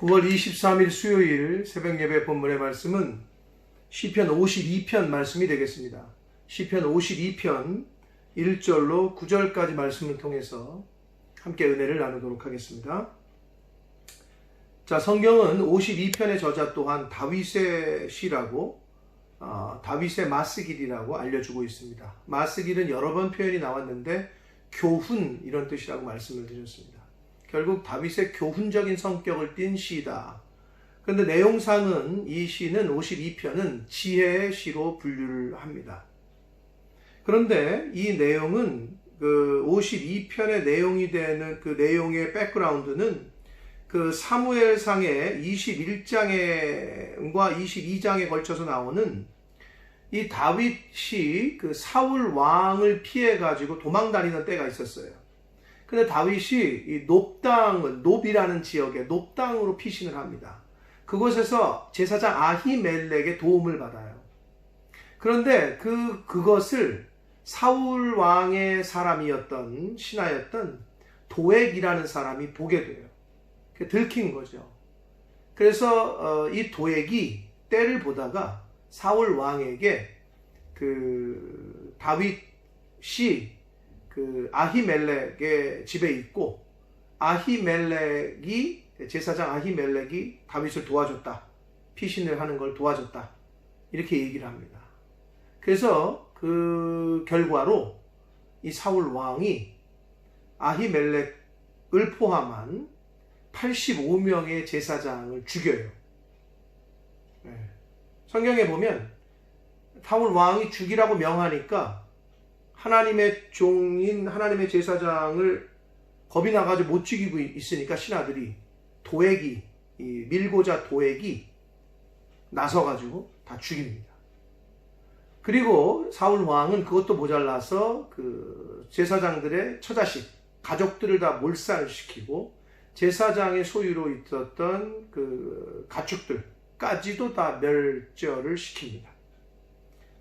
9월 23일 수요일 새벽 예배 본문의 말씀은 시편 52편 말씀이 되겠습니다. 시편 52편 1절로 9절까지 말씀을 통해서 함께 은혜를 나누도록 하겠습니다. 자, 성경은 52편의 저자 또한 다윗의 시라고 다윗의 마스길이라고 알려주고 있습니다. 마스길은 여러 번 표현이 나왔는데 교훈 이런 뜻이라고 말씀을 드렸습니다. 결국 다윗의 교훈적인 성격을 띤 시다. 그런데 내용상은 이 시는 52편은 지혜의 시로 분류를 합니다. 그런데 이 내용은 그 52편의 내용이 되는 그 내용의 백그라운드는 그 사무엘상의 21장과 22장에 걸쳐서 나오는 이 다윗이 그 사울 왕을 피해 가지고 도망 다니는 때가 있었어요. 근데 다윗이 이 놉이라는 지역에 놉당으로 피신을 합니다. 그곳에서 제사장 아히멜렉의 도움을 받아요. 그런데 그것을 사울 왕의 사람이었던 신하였던 도액이라는 사람이 보게 돼요. 들킨 거죠. 그래서 이 도액이 때를 보다가 사울 왕에게 그 다윗이 그 아히멜렉의 집에 있고 제사장 아히멜렉이 다윗을 도와줬다. 피신을 하는 걸 도와줬다. 이렇게 얘기를 합니다. 그래서 그 결과로 이 사울 왕이 아히멜렉을 포함한 85명의 제사장을 죽여요. 성경에 보면 사울 왕이 죽이라고 명하니까 하나님의 종인 하나님의 제사장을 겁이 나가지고 못 죽이고 있으니까 신하들이 도액이 밀고자 도액이 나서가지고 다 죽입니다. 그리고 사울 왕은 그것도 모자라서 그 제사장들의 처자식 가족들을 다 몰살시키고 제사장의 소유로 있었던 그 가축들까지도 다 멸절을 시킵니다.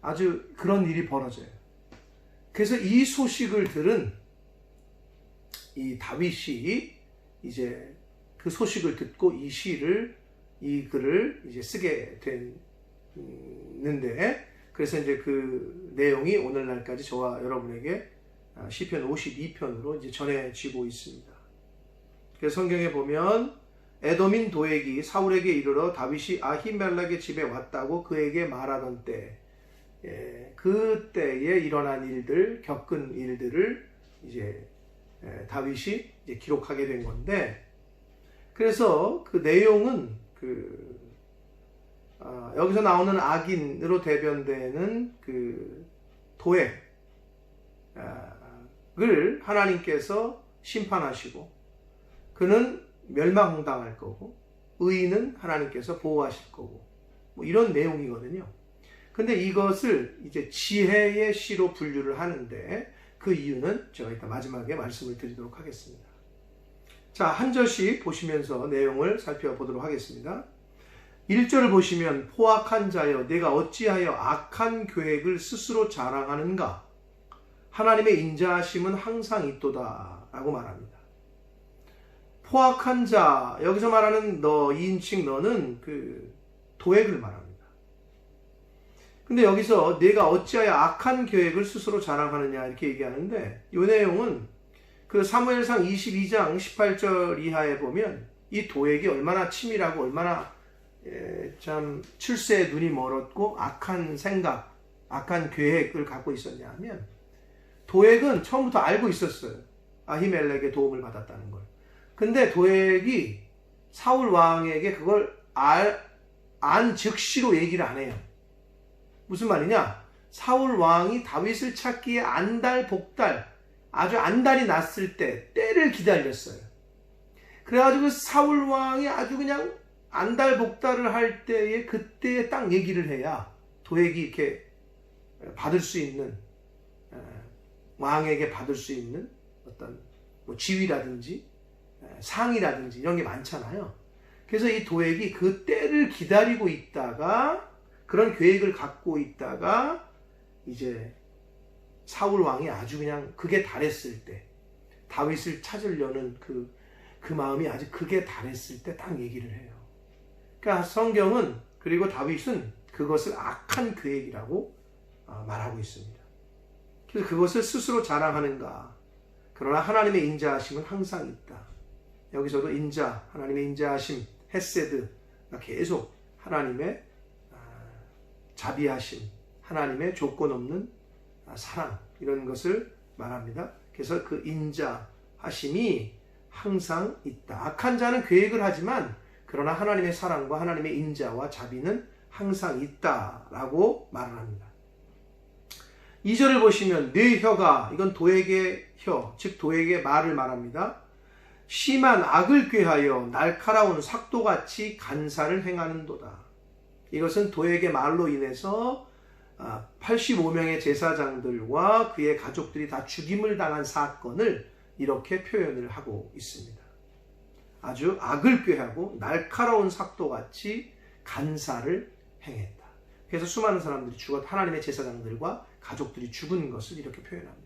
아주 그런 일이 벌어져요. 그래서 이 소식을 들은 이 다윗이 이제 그 소식을 듣고 이 글을 이제 쓰게 됐는데, 그래서 이제 그 내용이 오늘날까지 저와 여러분에게 시편 52편으로 이제 전해지고 있습니다. 그래서 성경에 보면 에돔인 도액이 사울에게 이르러 다윗이 아히멜렉의 집에 왔다고 그에게 말하던 때, 그때에 일어난 일들, 겪은 일들을 이제 다윗이 이제 기록하게 된 건데, 그래서 그 내용은 여기서 나오는 악인으로 대변되는 그 도액을 하나님께서 심판하시고 그는 멸망당할 거고 의인은 하나님께서 보호하실 거고 뭐 이런 내용이거든요. 근데 이것을 이제 지혜의 시로 분류를 하는데 그 이유는 제가 이따 마지막에 말씀을 드리도록 하겠습니다. 자, 한 절씩 보시면서 내용을 살펴보도록 하겠습니다. 1절을 보시면 포악한 자여 내가 어찌하여 악한 계획을 스스로 자랑하는가? 하나님의 인자하심은 항상 있도다 라고 말합니다. 포악한 자, 여기서 말하는 너, 2인칭 너는 그 도액을 말합니다. 근데 여기서 내가 어찌하여 악한 계획을 스스로 자랑하느냐 이렇게 얘기하는데, 이 내용은 그 사무엘상 22장 18절 이하에 보면 이 도액이 얼마나 치밀하고 얼마나 참 출세에 눈이 멀었고 악한 생각, 악한 계획을 갖고 있었냐 하면, 도액은 처음부터 알고 있었어요. 아히멜렉의 도움을 받았다는 걸. 근데 도액이 사울 왕에게 그걸 안 즉시로 얘기를 안 해요. 무슨 말이냐? 사울 왕이 다윗을 찾기에 안달복달, 아주 안달이 났을 때를 기다렸어요. 그래가지고 사울 왕이 아주 그냥 안달복달을 할 때에 그때에 딱 얘기를 해야 도액이 이렇게 받을 수 있는, 왕에게 받을 수 있는 어떤 뭐 지위라든지 상이라든지 이런 게 많잖아요. 그래서 이 도액이 그 때를 기다리고 있다가, 그런 계획을 갖고 있다가 이제 사울 왕이 아주 그냥 그게 달했을 때 다윗을 찾으려는 그 마음이 아주 극에 달했을 때 딱 얘기를 해요. 그러니까 성경은, 그리고 다윗은 그것을 악한 계획이라고 말하고 있습니다. 그래서 그것을 스스로 자랑하는가? 그러나 하나님의 인자하심은 항상 있다. 여기서도 하나님의 인자하심, 헤세드가 계속 하나님의 자비하심, 하나님의 조건 없는 사랑, 이런 것을 말합니다. 그래서 그 인자하심이 항상 있다. 악한 자는 계획을 하지만 그러나 하나님의 사랑과 하나님의 인자와 자비는 항상 있다라고 말을 합니다. 2절을 보시면 네 혀가, 이건 도액의 혀, 즉 도액의 말을 말합니다. 심한 악을 꾀하여 날카로운 삭도같이 간사를 행하는도다. 이것은 도액의 말로 인해서 85명의 제사장들과 그의 가족들이 다 죽임을 당한 사건을 이렇게 표현을 하고 있습니다. 아주 악을 꾀하고 날카로운 삭도같이 간사를 행했다. 그래서 수많은 사람들이 하나님의 제사장들과 가족들이 죽은 것을 이렇게 표현합니다.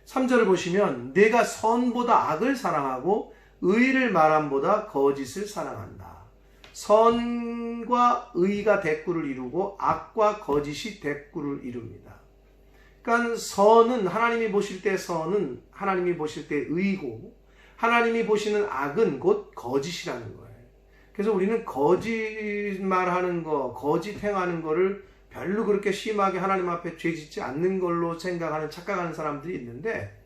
3절을 보시면 내가 선보다 악을 사랑하고 의를 말함보다 거짓을 사랑한다. 선과 의가 대꾸를 이루고 악과 거짓이 대꾸를 이룹니다. 그러니까 선은, 하나님이 보실 때 선은 하나님이 보실 때 의고, 하나님이 보시는 악은 곧 거짓이라는 거예요. 그래서 우리는 거짓말하는 거, 거짓 행하는 거를 별로 그렇게 심하게 하나님 앞에 죄짓지 않는 걸로 생각하는, 착각하는 사람들이 있는데,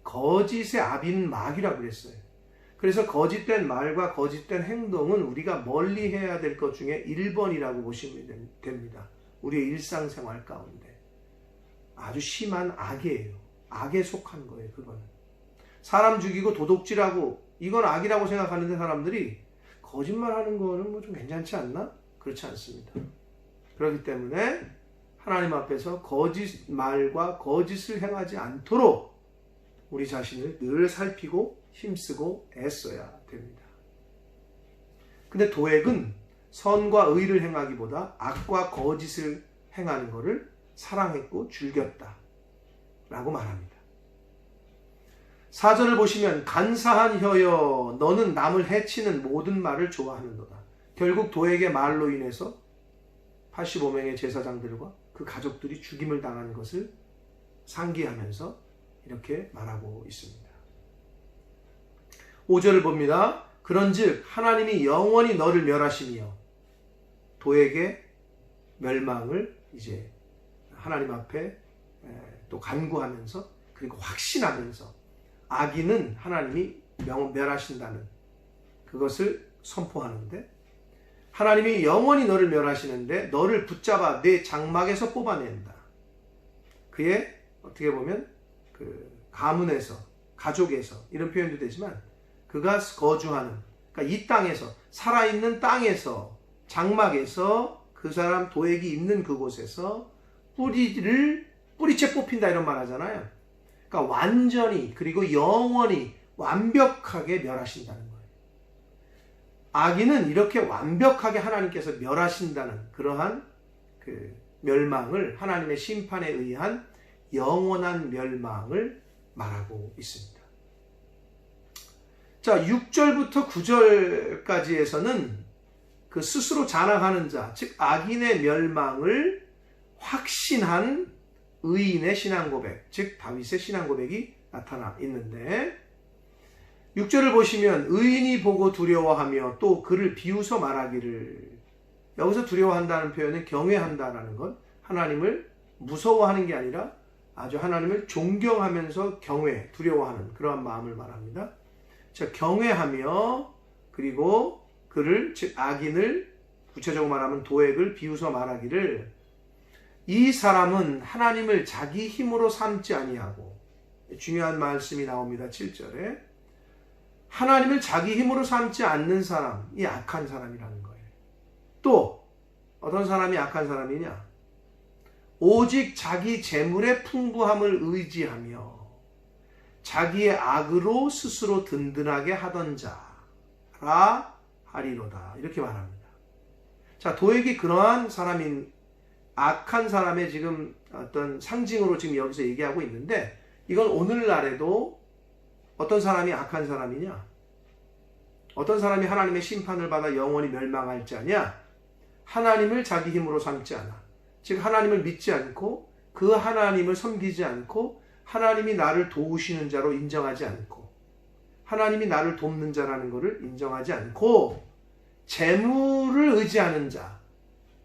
거짓의 아비는 마귀라고 그랬어요. 그래서 거짓된 말과 거짓된 행동은 우리가 멀리 해야 될 것 중에 1번이라고 보시면 됩니다. 우리의 일상생활 가운데 아주 심한 악이에요. 악에 속한 거예요. 그거는 사람 죽이고 도둑질하고 이건 악이라고 생각하는데, 사람들이 거짓말하는 거는 뭐 좀 괜찮지 않나? 그렇지 않습니다. 그렇기 때문에 하나님 앞에서 거짓말과 거짓을 행하지 않도록 우리 자신을 늘 살피고 힘쓰고 애써야 됩니다. 근데 도액은 선과 의를 행하기보다 악과 거짓을 행하는 것을 사랑했고 즐겼다 라고 말합니다. 4절을 보시면 간사한 혀여 너는 남을 해치는 모든 말을 좋아하는도다. 결국 도액의 말로 인해서 85명의 제사장들과 그 가족들이 죽임을 당한 것을 상기하면서 이렇게 말하고 있습니다. 5절을 봅니다. 그런즉 하나님이 영원히 너를 멸하시며, 도액의 멸망을 이제 하나님 앞에 또 간구하면서, 그리고 확신하면서 악인은 하나님이 멸하신다는 그것을 선포하는데, 하나님이 영원히 너를 멸하시는데 너를 붙잡아 내 장막에서 뽑아낸다. 그의 어떻게 보면 그 가문에서, 가족에서, 이런 표현도 되지만 그가 거주하는, 그러니까 이 땅에서, 살아있는 땅에서, 장막에서, 그 사람 도액이 있는 그곳에서 뿌리채 뽑힌다, 이런 말 하잖아요. 그러니까 완전히, 그리고 영원히 완벽하게 멸하신다는 거예요. 악인은 이렇게 완벽하게 하나님께서 멸하신다는 그러한 그 멸망을, 하나님의 심판에 의한 영원한 멸망을 말하고 있습니다. 자, 6절부터 9절까지에서는 그 스스로 자랑하는 자, 즉 악인의 멸망을 확신한 의인의 신앙 고백, 즉 다윗의 신앙 고백이 나타나 있는데, 6절을 보시면 의인이 보고 두려워하며 또 그를 비웃어 말하기를, 여기서 두려워한다는 표현은 경외한다라는 것, 하나님을 무서워하는 게 아니라 아주 하나님을 존경하면서 두려워하는 그러한 마음을 말합니다. 자, 경외하며, 그리고 그를, 즉 악인을, 구체적으로 말하면 도액을 비웃어 말하기를, 이 사람은 하나님을 자기 힘으로 삼지 아니하고, 중요한 말씀이 나옵니다. 7절에 하나님을 자기 힘으로 삼지 않는 사람이 악한 사람이라는 거예요. 또 어떤 사람이 악한 사람이냐? 오직 자기 재물의 풍부함을 의지하며 자기의 악으로 스스로 든든하게 하던 자라 하리로다, 이렇게 말합니다. 자, 도액이 그러한 사람인, 악한 사람의 지금 어떤 상징으로 지금 여기서 얘기하고 있는데, 이건 오늘날에도 어떤 사람이 악한 사람이냐? 어떤 사람이 하나님의 심판을 받아 영원히 멸망할 자냐? 하나님을 자기 힘으로 삼지 않아. 즉 하나님을 믿지 않고 그 하나님을 섬기지 않고 하나님이 나를 도우시는 자로 인정하지 않고 하나님이 나를 돕는 자라는 것을 인정하지 않고 재물을 의지하는 자,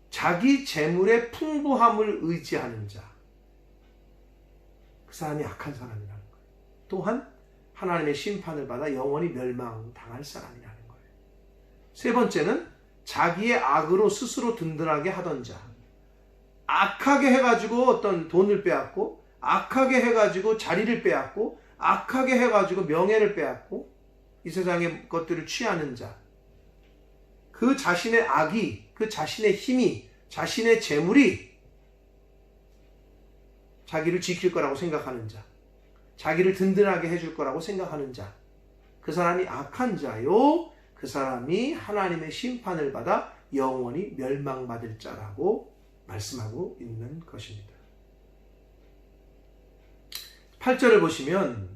자기 재물의 풍부함을 의지하는 자, 그 사람이 악한 사람이라는 거예요. 또한 하나님의 심판을 받아 영원히 멸망당할 사람이라는 거예요. 세 번째는 자기의 악으로 스스로 든든하게 하던 자. 악하게 해가지고 어떤 돈을 빼앗고, 악하게 해가지고 자리를 빼앗고, 악하게 해가지고 명예를 빼앗고, 이 세상의 것들을 취하는 자. 그 자신의 악이, 그 자신의 힘이, 자신의 재물이 자기를 지킬 거라고 생각하는 자, 자기를 든든하게 해줄 거라고 생각하는 자, 그 사람이 악한 자요, 그 사람이 하나님의 심판을 받아 영원히 멸망받을 자라고 말씀하고 있는 것입니다. 8절을 보시면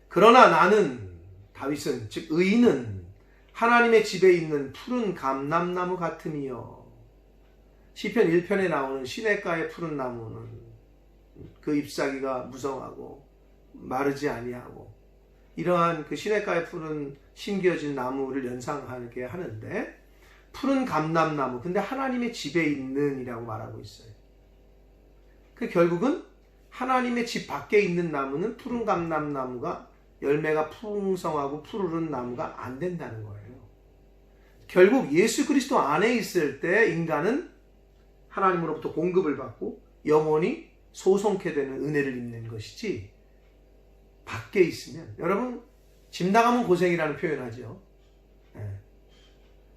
그러나 나는, 다윗은, 즉 의인은 하나님의 집에 있는 푸른 감람나무 같으며, 시편 1편에 나오는 시냇가의 푸른 나무는 그 잎사귀가 무성하고 마르지 아니하고, 이러한 그 시냇가에 푸른 심겨진 나무를 연상하게 하는데, 푸른 감람나무, 근데 하나님의 집에 있는 이라고 말하고 있어요. 그 결국은 하나님의 집 밖에 있는 나무는 푸른 감람나무가 열매가 풍성하고 푸르른 나무가 안 된다는 거예요. 결국 예수 그리스도 안에 있을 때 인간은 하나님으로부터 공급을 받고 영원히 소송케 되는 은혜를 입는 것이지, 밖에 있으면, 여러분 집 나가면 고생이라는 표현하죠.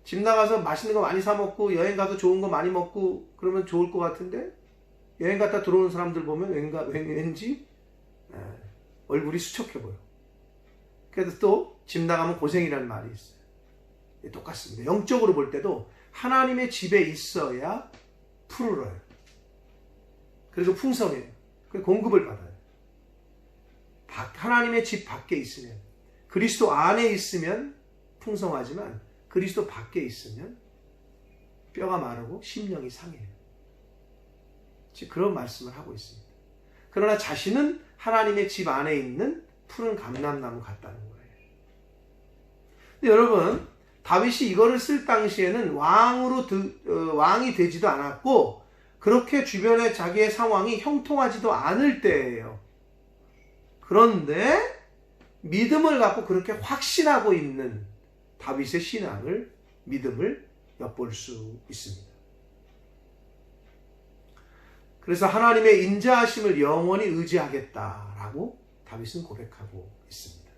집 나가서 맛있는 거 많이 사 먹고 여행 가서 좋은 거 많이 먹고 그러면 좋을 것 같은데, 여행 갔다 들어오는 사람들 보면 왠지 얼굴이 수척해 보여. 그래서 또 집 나가면 고생이라는 말이 있어요. 똑같습니다. 영적으로 볼 때도 하나님의 집에 있어야 푸르러요. 그래서 풍성해요. 그래서 공급을 받아요. 하나님의 집 밖에 있으면, 그리스도 안에 있으면 풍성하지만 그리스도 밖에 있으면 뼈가 마르고 심령이 상해요. 즉 그런 말씀을 하고 있습니다. 그러나 자신은 하나님의 집 안에 있는 푸른 감람나무 같다는 거예요. 근데 여러분, 다윗이 이거를 쓸 당시에는 왕이 되지도 않았고, 그렇게 주변의 자기의 상황이 형통하지도 않을 때예요. 그런데 믿음을 갖고 그렇게 확신하고 있는 다윗의 신앙을, 믿음을 엿볼 수 있습니다. 그래서 하나님의 인자하심을 영원히 의지하겠다라고 다윗은 고백하고 있습니다.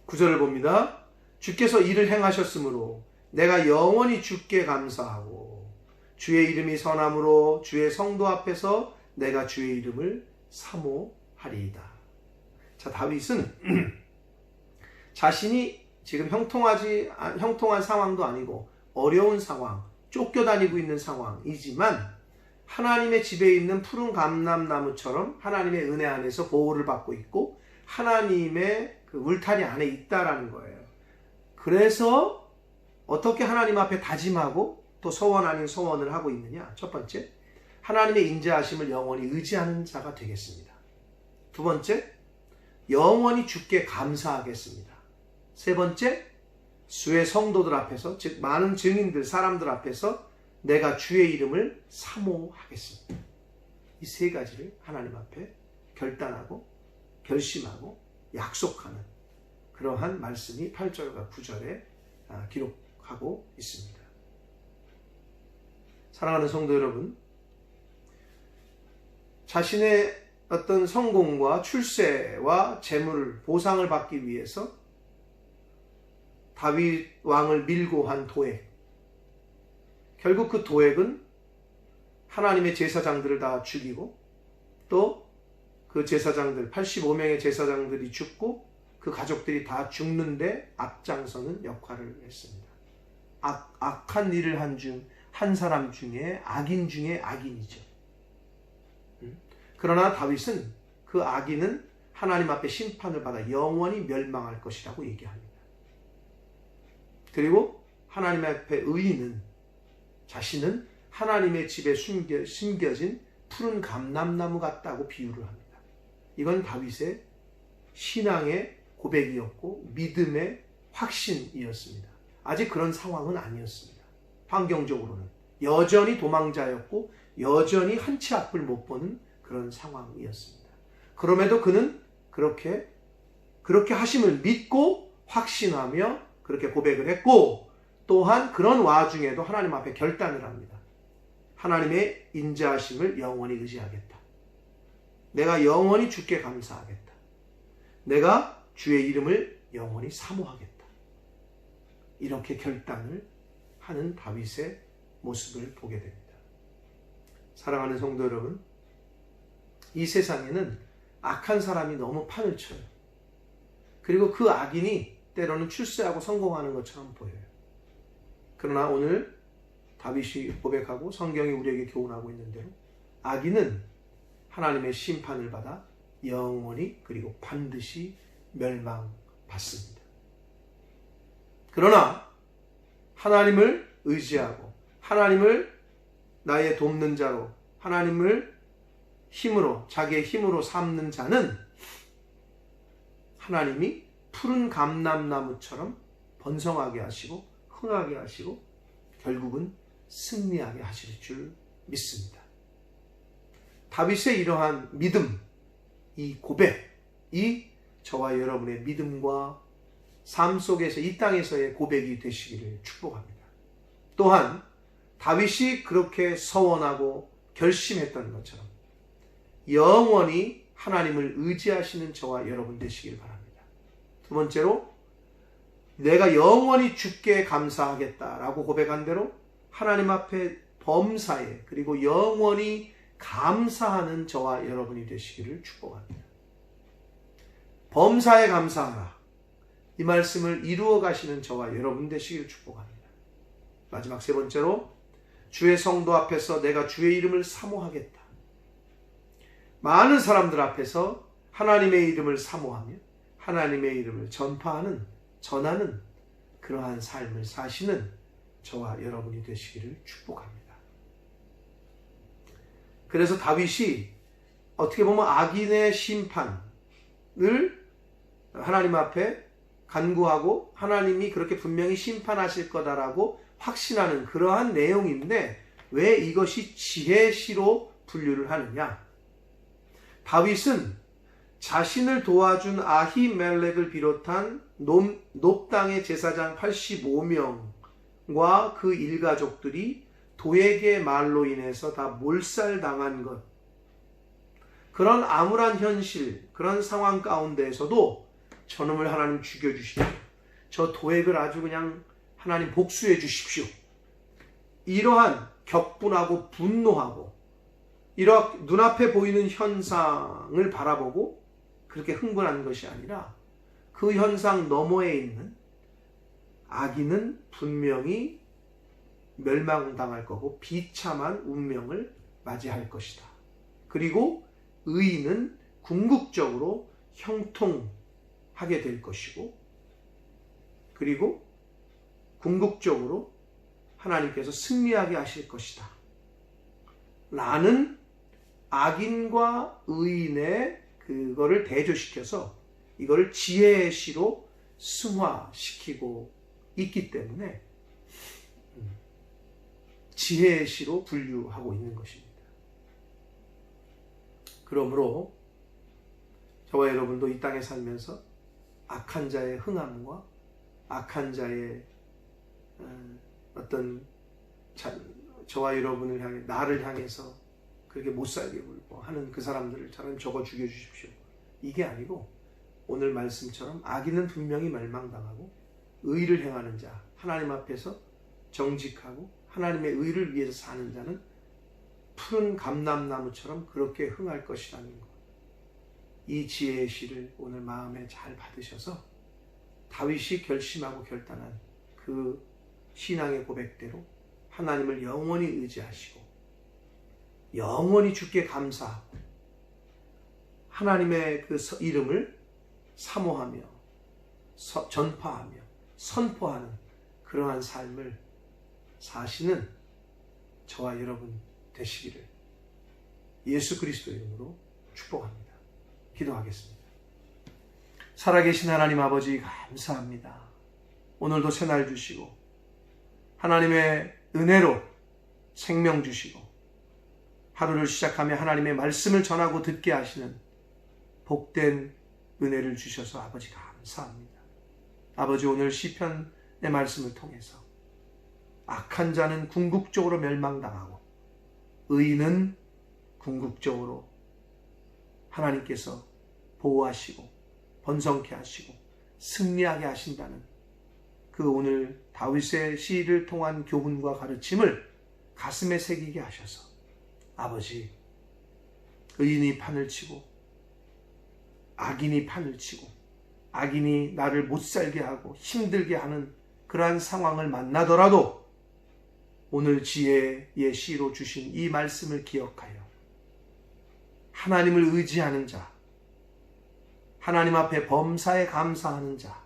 9절을 봅니다. 주께서 이를 행하셨으므로 내가 영원히 주께 감사하고 주의 이름이 선함으로 주의 성도 앞에서 내가 주의 이름을 사모하리이다. 자, 다윗은 자신이 지금 형통한 상황도 아니고 어려운 상황, 쫓겨다니고 있는 상황이지만 하나님의 집에 있는 푸른 감람나무처럼 하나님의 은혜 안에서 보호를 받고 있고 하나님의 그 울타리 안에 있다라는 거예요. 그래서 어떻게 하나님 앞에 다짐하고 또 소원 아닌 소원을 하고 있느냐? 첫 번째, 하나님의 인자하심을 영원히 의지하는 자가 되겠습니다. 두 번째, 영원히 주께 감사하겠습니다. 세 번째, 주의 성도들 앞에서, 즉 많은 증인들, 사람들 앞에서 내가 주의 이름을 사모하겠습니다. 이 세 가지를 하나님 앞에 결단하고 결심하고 약속하는 그러한 말씀이 8절과 9절에 기록하고 있습니다. 사랑하는 성도 여러분, 자신의 어떤 성공과 출세와 재물을, 보상을 받기 위해서 다윗 왕을 밀고 한 도액, 결국 그 도액은 하나님의 제사장들을 다 죽이고 또 그 제사장들, 85명의 제사장들이 죽고 그 가족들이 다 죽는데 앞장서는 역할을 했습니다. 악한 일을 한 사람 중에 악인 중에 악인이죠. 그러나 다윗은 그 악인은 하나님 앞에 심판을 받아 영원히 멸망할 것이라고 얘기합니다. 그리고 하나님 앞에 의인은 자신은 하나님의 집에 심겨진 푸른 감람나무 같다고 비유를 합니다. 이건 다윗의 신앙의 고백이었고 믿음의 확신이었습니다. 아직 그런 상황은 아니었습니다. 환경적으로는 여전히 도망자였고 여전히 한 치 앞을 못 보는 그런 상황이었습니다. 그럼에도 그는 그렇게 하심을 믿고 확신하며 그렇게 고백을 했고, 또한 그런 와중에도 하나님 앞에 결단을 합니다. 하나님의 인자하심을 영원히 의지하겠다. 내가 영원히 주께 감사하겠다. 내가 주의 이름을 영원히 사모하겠다. 이렇게 결단을 하는 다윗의 모습을 보게 됩니다. 사랑하는 성도 여러분, 이 세상에는 악한 사람이 너무 판을 쳐요. 그리고 그 악인이 때로는 출세하고 성공하는 것처럼 보여요. 그러나 오늘 다윗이 고백하고 성경이 우리에게 교훈하고 있는 대로 악인은 하나님의 심판을 받아 영원히 그리고 반드시 멸망받습니다. 그러나 하나님을 의지하고 하나님을 나의 돕는 자로, 하나님을 힘으로, 자기의 힘으로 삼는 자는 하나님이 푸른 감람나무처럼 번성하게 하시고 흥하게 하시고 결국은 승리하게 하실 줄 믿습니다. 다윗의 이러한 믿음, 이 고백이 저와 여러분의 믿음과 삶 속에서 이 땅에서의 고백이 되시기를 축복합니다. 또한 다윗이 그렇게 서원하고 결심했던 것처럼 영원히 하나님을 의지하시는 저와 여러분 되시길 바랍니다. 두 번째로, 내가 영원히 주께 감사하겠다라고 고백한 대로 하나님 앞에 범사에 그리고 영원히 감사하는 저와 여러분이 되시기를 축복합니다. 범사에 감사하라. 이 말씀을 이루어 가시는 저와 여러분 되시기를 축복합니다. 마지막 세 번째로, 주의 성도 앞에서 내가 주의 이름을 사모하겠다. 많은 사람들 앞에서 하나님의 이름을 사모하며 하나님의 이름을 전하는 그러한 삶을 사시는 저와 여러분이 되시기를 축복합니다. 그래서 다윗이 어떻게 보면 악인의 심판을 하나님 앞에 간구하고 하나님이 그렇게 분명히 심판하실 거다라고 확신하는 그러한 내용인데, 왜 이것이 지혜시로 분류를 하느냐? 다윗은 자신을 도와준 아히멜렉을 비롯한 놉 땅의 제사장 85명과 그 일가족들이 도액의 말로 인해서 다 몰살당한 것, 그런 암울한 현실, 그런 상황 가운데에서도 저놈을 하나님 죽여주시오, 저 도액을 아주 그냥 하나님 복수해 주십시오, 이러한 격분하고 분노하고 이렇게 눈앞에 보이는 현상을 바라보고 그렇게 흥분한 것이 아니라, 그 현상 너머에 있는 악인은 분명히 멸망당할 거고 비참한 운명을 맞이할 것이다. 그리고 의인은 궁극적으로 형통하게 될 것이고, 그리고 궁극적으로 하나님께서 승리하게 하실 것이다 라는 악인과 의인의 그거를 대조시켜서 이걸 지혜의 시로 승화시키고 있기 때문에 지혜의 시로 분류하고 있는 것입니다. 그러므로 저와 여러분도 이 땅에 살면서 악한 자의 흥함과 악한 자의 어떤 저와 여러분을 향해, 나를 향해서 그렇게 못살게 굴고 하는 그 사람들을 저는 적어 죽여주십시오, 이게 아니고, 오늘 말씀처럼 악인은 분명히 멸망당하고 의를 행하는 자, 하나님 앞에서 정직하고 하나님의 의를 위해서 사는 자는 푸른 감람나무처럼 그렇게 흥할 것이라는 것, 이 지혜의 시를 오늘 마음에 잘 받으셔서 다윗이 결심하고 결단한 그 신앙의 고백대로 하나님을 영원히 의지하시고 영원히 주께 감사하고 하나님의 그 이름을 사모하며 전파하며 선포하는 그러한 삶을 사시는 저와 여러분 되시기를 예수 그리스도 이름으로 축복합니다. 기도하겠습니다. 살아계신 하나님 아버지 감사합니다. 오늘도 새날 주시고 하나님의 은혜로 생명 주시고 하루를 시작하며 하나님의 말씀을 전하고 듣게 하시는 복된 은혜를 주셔서 아버지 감사합니다. 아버지 오늘 시편의 말씀을 통해서 악한 자는 궁극적으로 멸망당하고 의인은 궁극적으로 하나님께서 보호하시고 번성케 하시고 승리하게 하신다는 그 오늘 다윗의 시를 통한 교훈과 가르침을 가슴에 새기게 하셔서 아버지 의인이 판을 치고 악인이 판을 치고 악인이 나를 못살게 하고 힘들게 하는 그러한 상황을 만나더라도 오늘 지혜의 시로 주신 이 말씀을 기억하여 하나님을 의지하는 자, 하나님 앞에 범사에 감사하는 자,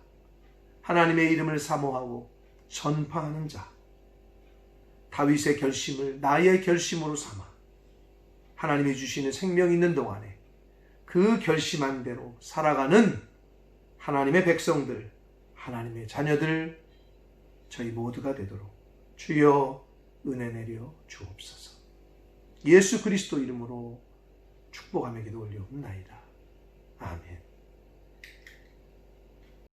하나님의 이름을 사모하고 전파하는 자, 다윗의 결심을 나의 결심으로 삼아 하나님이 주시는 생명 있는 동안에 그 결심한 대로 살아가는 하나님의 백성들, 하나님의 자녀들 저희 모두가 되도록 주여 은혜 내려 주옵소서. 예수 그리스도 이름으로 축복하며 기도 올려옵나이다. 아멘.